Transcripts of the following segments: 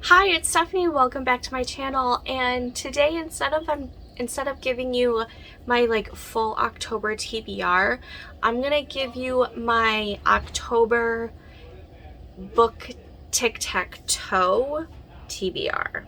Hi, it's Stephanie. Welcome back to my channel. And today, instead of giving you my full October TBR, I'm gonna give you my October book Tac Toe TBR.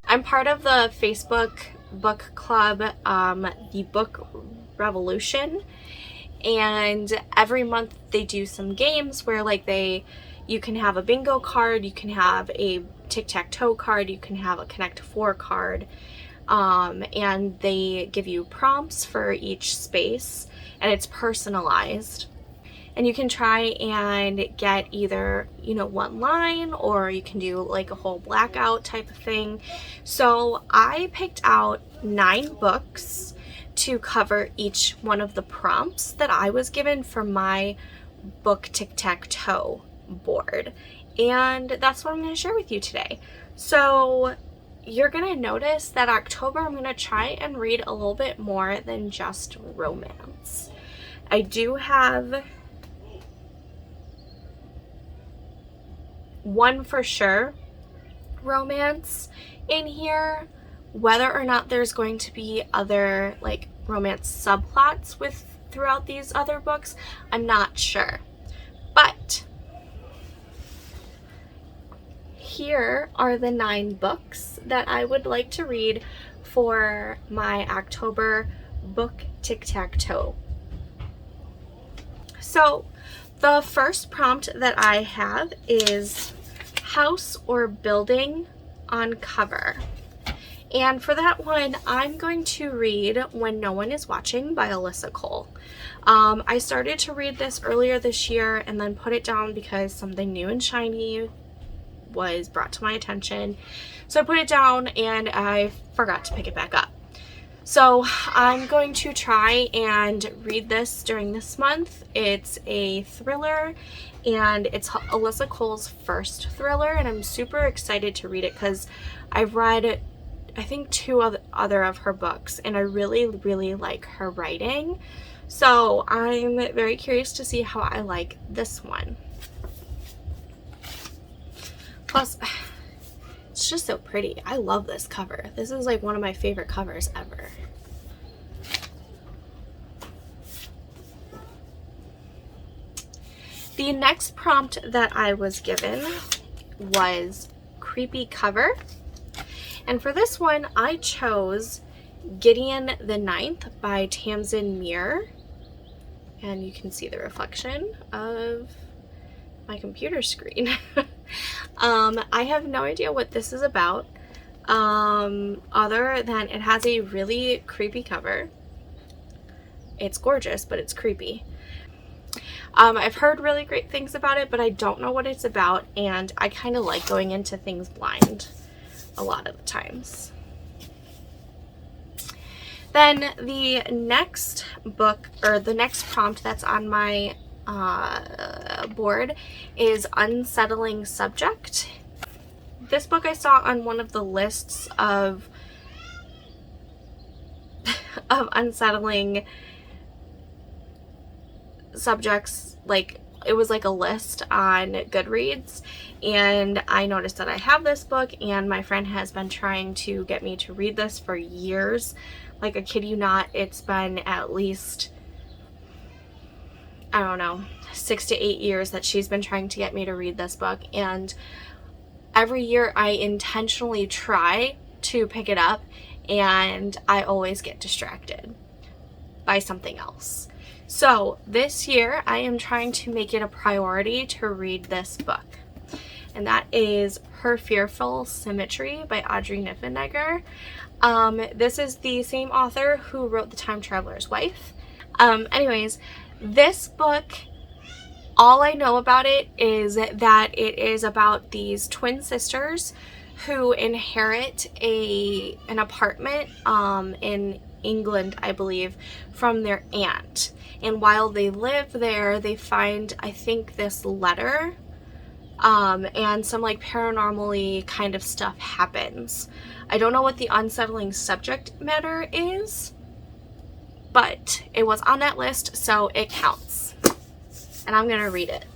I'm part of the Facebook book club, the Book Revolution, and every month they do some games where you can have a bingo card, you can have a tic-tac-toe card, you can have a Connect 4 card, and they give you prompts for each space, and it's personalized. And you can try and get either, one line, or you can do a whole blackout type of thing. So I picked out 9 books to cover each one of the prompts that I was given for my book tic-tac-toe board. And that's what I'm going to share with you today. So you're going to notice that October I'm going to try and read a little bit more than just romance. I do have one for sure romance in here. Whether or not there's going to be other romance subplots throughout these other books, I'm not sure. But here are the 9 books that I would like to read for my October book tic-tac-toe. So the first prompt that I have is house or building on cover. And for that one, I'm going to read When No One Is Watching by Alyssa Cole. I started to read this earlier this year and then put it down because something new and shiny was brought to my attention. So I put it down and I forgot to pick it back up. So I'm going to try and read this during this month. It's a thriller, and it's Alyssa Cole's first thriller, and I'm super excited to read it because I've read, I think, 2 other of her books, and I really, really like her writing. So I'm very curious to see how I like this one. Plus, it's just so pretty. I love this cover. This is one of my favorite covers ever. The next prompt that I was given was creepy cover. And for this one, I chose Gideon the Ninth by Tamsin Muir. And you can see the reflection of my computer screen. I have no idea what this is about, other than it has a really creepy cover. It's gorgeous, but it's creepy. I've heard really great things about it, but I don't know what it's about, and I kind of like going into things blind a lot of the times. Then the next book, or the next prompt that's on my board, is Unsettling Subject. This book I saw on one of the lists of unsettling subjects. It was a list on Goodreads, and I noticed that I have this book, and my friend has been trying to get me to read this for years. I kid you not, it's been at least, I don't know, 6 to 8 years that she's been trying to get me to read this book, and every year I intentionally try to pick it up, and I always get distracted by something else. So this year I am trying to make it a priority to read this book, and that is Her Fearful Symmetry by Audrey Niffenegger. This is the same author who wrote The Time Traveler's Wife. Anyways, this book, all I know about it is that it is about these twin sisters who inherit an apartment in England, I believe, from their aunt. And while they live there, they find, I think, this letter and some like paranormally kind of stuff happens. I don't know what the unsettling subject matter is, but it was on that list, so it counts. And I'm gonna read it.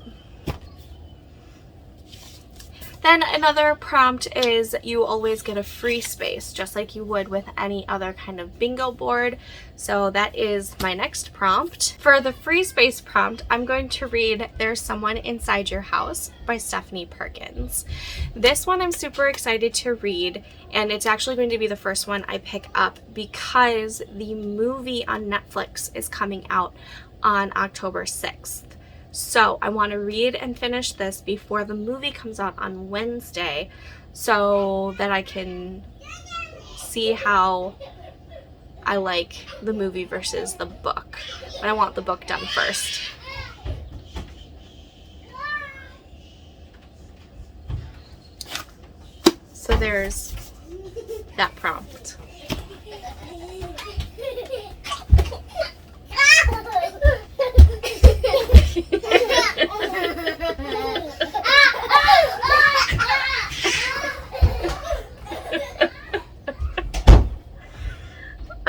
Then another prompt is you always get a free space, just like you would with any other kind of bingo board. So that is my next prompt. For the free space prompt, I'm going to read There's Someone Inside Your House by Stephanie Perkins. This one I'm super excited to read, and it's actually going to be the first one I pick up because the movie on Netflix is coming out on October 6th. So I want to read and finish this before the movie comes out on Wednesday so that I can see how I like the movie versus the book. But I want the book done first. So there's that prompt.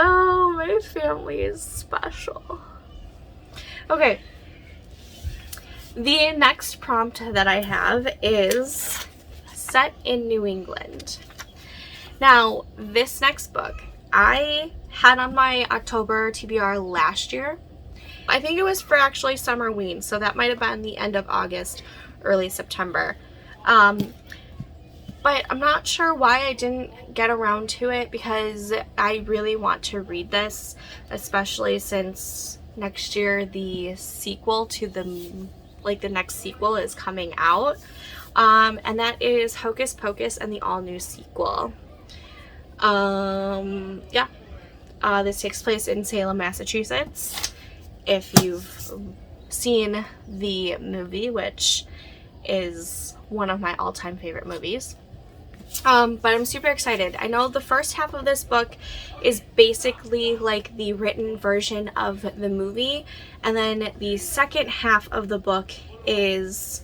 Oh, my family is special. Okay. The next prompt that I have is set in New England. Now, this next book I had on my October TBR last year. I think it was for actually Summerween, so that might have been the end of August, early September. But I'm not sure why I didn't get around to it because I really want to read this, especially since next year the sequel to the next sequel is coming out. And that is Hocus Pocus and the all-new sequel. Yeah. This takes place in Salem, Massachusetts. If you've seen the movie, which is one of my all-time favorite movies. But I'm super excited. I know the first half of this book is basically like the written version of the movie, and then the second half of the book is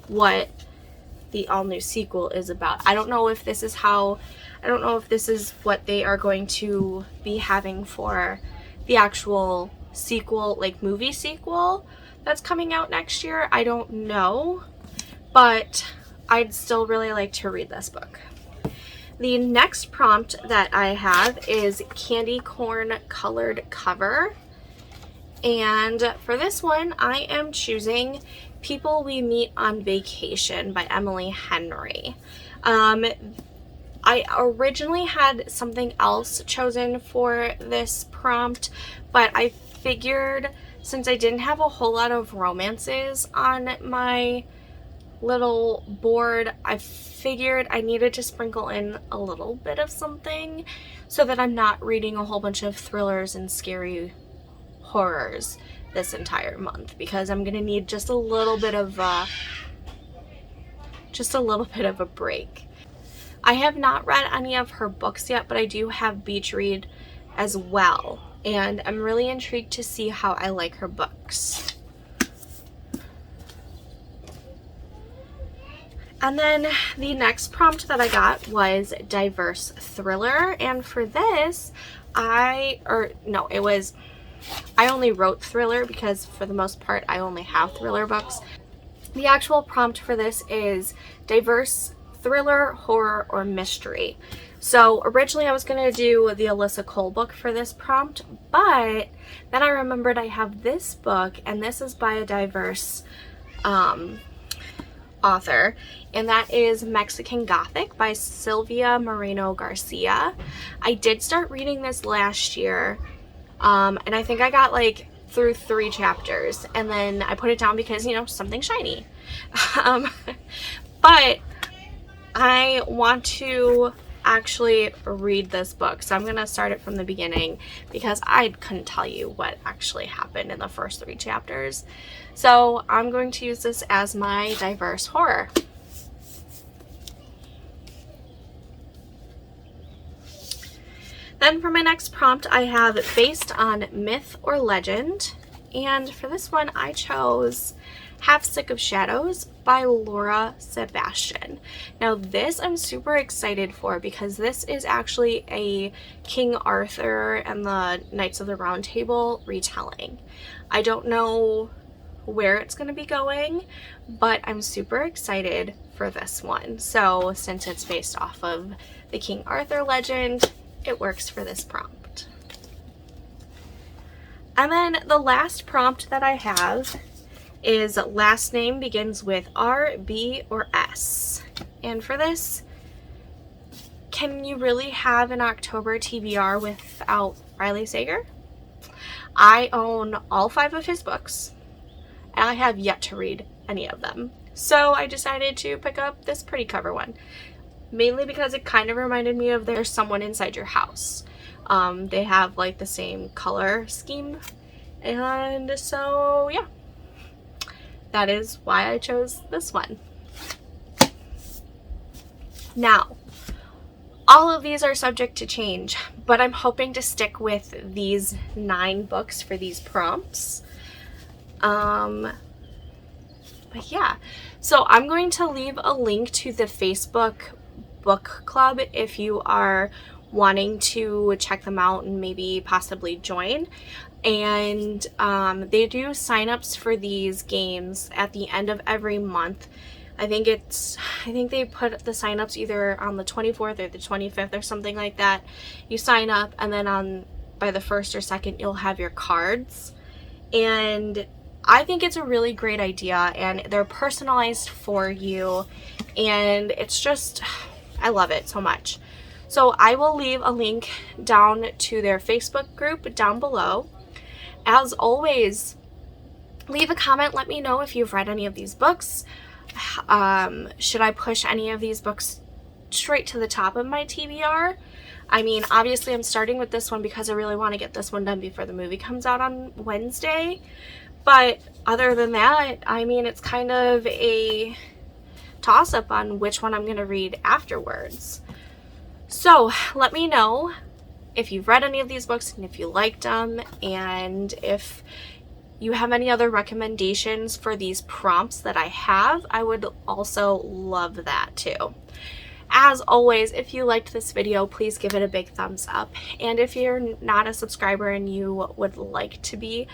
what the all-new sequel is about. I don't know if this is what they are going to be having for the actual sequel, like movie sequel that's coming out next year. I don't know, but I'd still really like to read this book. The next prompt that I have is candy corn colored cover, and for this one I am choosing People We Meet on Vacation by Emily Henry. I originally had something else chosen for this prompt, but I figured since I didn't have a whole lot of romances on my little board, I figured I needed to sprinkle in a little bit of something so that I'm not reading a whole bunch of thrillers and scary horrors this entire month, because I'm gonna need just a little bit of a break. I have not read any of her books yet, but I do have Beach Read as well, and I'm really intrigued to see how I like her books. And then the next prompt that I got was diverse thriller, and for this I only wrote thriller because for the most part I only have thriller books. The actual prompt for this is diverse thriller, horror, or mystery. So originally I was going to do the Alyssa Cole book for this prompt, but then I remembered I have this book, and this is by a diverse author, and that is Mexican Gothic by Sylvia Moreno Garcia. I did start reading this last year, and I think I got like through 3 chapters, and then I put it down because, you know, something shiny. But I want to actually read this book, so I'm gonna start it from the beginning because I couldn't tell you what actually happened in the first 3 chapters. So I'm going to use this as my diverse horror. Then for my next prompt, I have based on myth or legend, and for this one I chose Half Sick of Shadows by Laura Sebastian. Now this I'm super excited for because this is actually a King Arthur and the Knights of the Round Table retelling. I don't know where it's going to be going, but I'm super excited for this one. So since it's based off of the King Arthur legend, it works for this prompt. And then the last prompt that I have is last name begins with R, B, or S. And for this, can you really have an October TBR without Riley Sager? I own all 5 of his books, and I have yet to read any of them. So I decided to pick up this pretty cover one, mainly because it kind of reminded me of There's Someone Inside Your House. They have like the same color scheme, and so yeah, that is why I chose this one. Now, all of these are subject to change, but I'm hoping to stick with these 9 books for these prompts. But yeah, so I'm going to leave a link to the Facebook book club if you are wanting to check them out and maybe possibly join. And they do signups for these games at the end of every month. I think they put the signups either on the 24th or the 25th or something like that. You sign up, and then by the 1st or 2nd you'll have your cards. And I think it's a really great idea, and they're personalized for you, and it's just, I love it so much. So I will leave a link down to their Facebook group down below. As always, leave a comment, let me know if you've read any of these books. Should I push any of these books straight to the top of my TBR? I mean, obviously I'm starting with this one because I really want to get this one done before the movie comes out on Wednesday. But other than that, I mean, it's kind of a toss-up on which one I'm going to read afterwards. So let me know if you've read any of these books and if you liked them, and if you have any other recommendations for these prompts that I have, I would also love that too. As always, if you liked this video, please give it a big thumbs up. And if you're not a subscriber and you would like to be,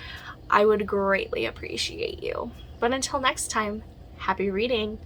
I would greatly appreciate you. But until next time, happy reading!